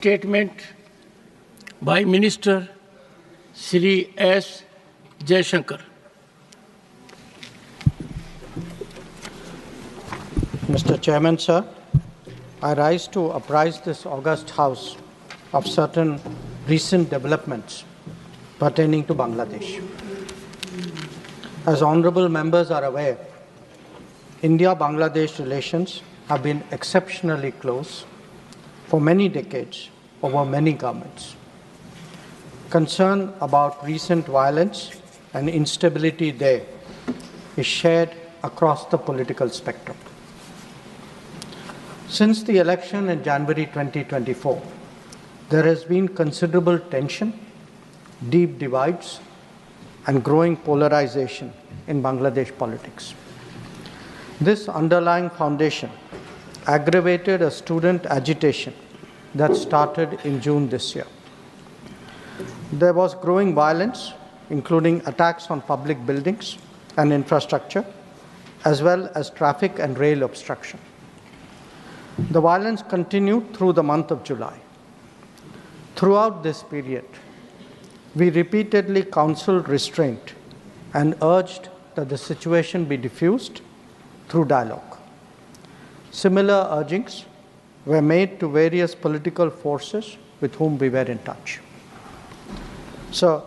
Statement by Minister Sheikh Jaishankar. Mr. Chairman, sir, I rise to apprise this august House of certain recent developments pertaining to Bangladesh. As honorable members are aware, India-Bangladesh relations have been exceptionally close for many decades over many governments. Concern about recent violence and instability there is shared across the political spectrum. Since the election in January 2024, there has been considerable tension, deep divides, and growing polarization in Bangladesh politics. This underlying foundation aggravated a student agitation that started in June this year. There was growing violence, including attacks on public buildings and infrastructure, as well as traffic and rail obstruction. The violence continued through the month of July. Throughout this period, we repeatedly counseled restraint and urged that the situation be diffused through dialogue. Similar urgings were made to various political forces with whom we were in touch. So,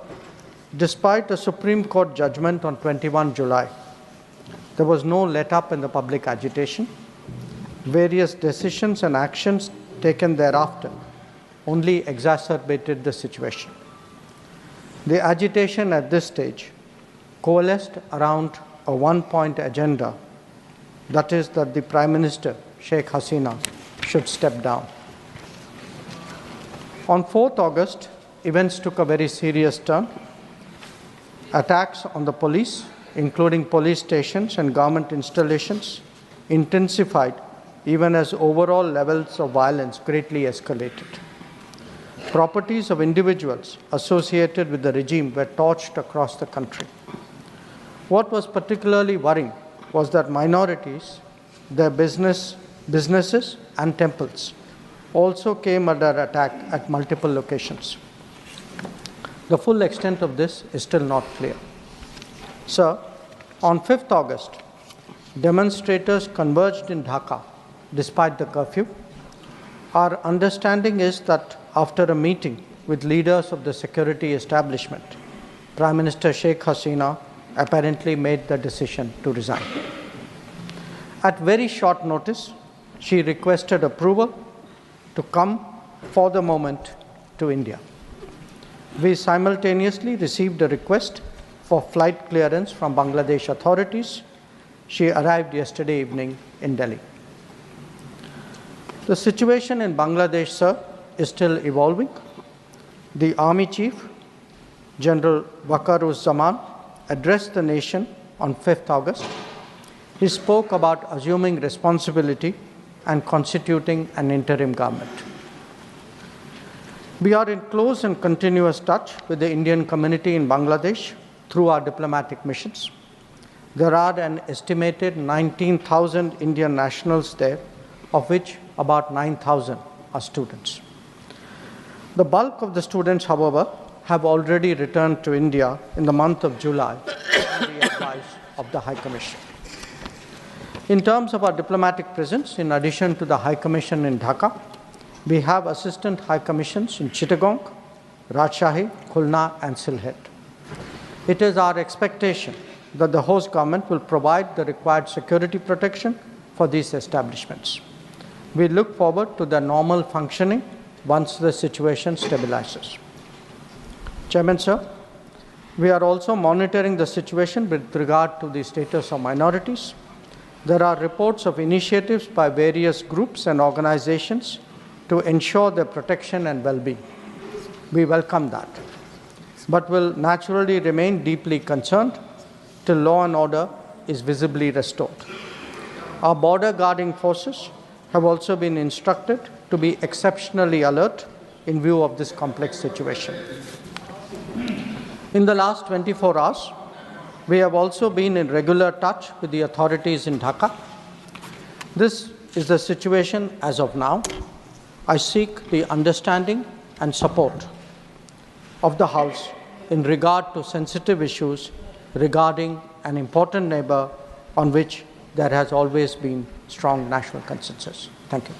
despite a Supreme Court judgment on 21 July, there was no let-up in the public agitation. Various decisions and actions taken thereafter only exacerbated the situation. The agitation at this stage coalesced around a one-point agenda, that is that the Prime Minister, Sheikh Hasina, should step down. On 4th August, events took a very serious turn. Attacks on the police, including police stations and government installations, intensified even as overall levels of violence greatly escalated. Properties of individuals associated with the regime were torched across the country. What was particularly worrying was that minorities, their businesses and temples also came under attack at multiple locations. The full extent of this is still not clear. Sir, on 5th August, demonstrators converged in Dhaka despite the curfew. Our understanding is that after a meeting with leaders of the security establishment, Prime Minister Sheikh Hasina apparently made the decision to resign. At very short notice, she requested approval to come for the moment to India. We simultaneously received a request for flight clearance from Bangladesh authorities. She arrived yesterday evening in Delhi. The situation in Bangladesh, sir, is still evolving. The Army Chief, General Waqar-uz-Zaman, addressed the nation on 5th August. He spoke about assuming responsibility and constituting an interim government. We are in close and continuous touch with the Indian community in Bangladesh through our diplomatic missions. There are an estimated 19,000 Indian nationals there, of which about 9,000 are students. The bulk of the students, however, have already returned to India in the month of July on the advice of the High Commission. In terms of our diplomatic presence, in addition to the High Commission in Dhaka, we have assistant High Commissions in Chittagong, Rajshahi, Khulna, and Sylhet. It is our expectation that the host government will provide the required security protection for these establishments. We look forward to their normal functioning once the situation stabilizes. Chairman, sir, we are also monitoring the situation with regard to the status of minorities. There are reports of initiatives by various groups and organizations to ensure their protection and well-being. We welcome that, but will naturally remain deeply concerned till law and order is visibly restored. Our border guarding forces have also been instructed to be exceptionally alert in view of this complex situation. In the last 24 hours, we have also been in regular touch with the authorities in Dhaka. This is the situation as of now. I seek the understanding and support of the House in regard to sensitive issues regarding an important neighbor on which there has always been strong national consensus. Thank you.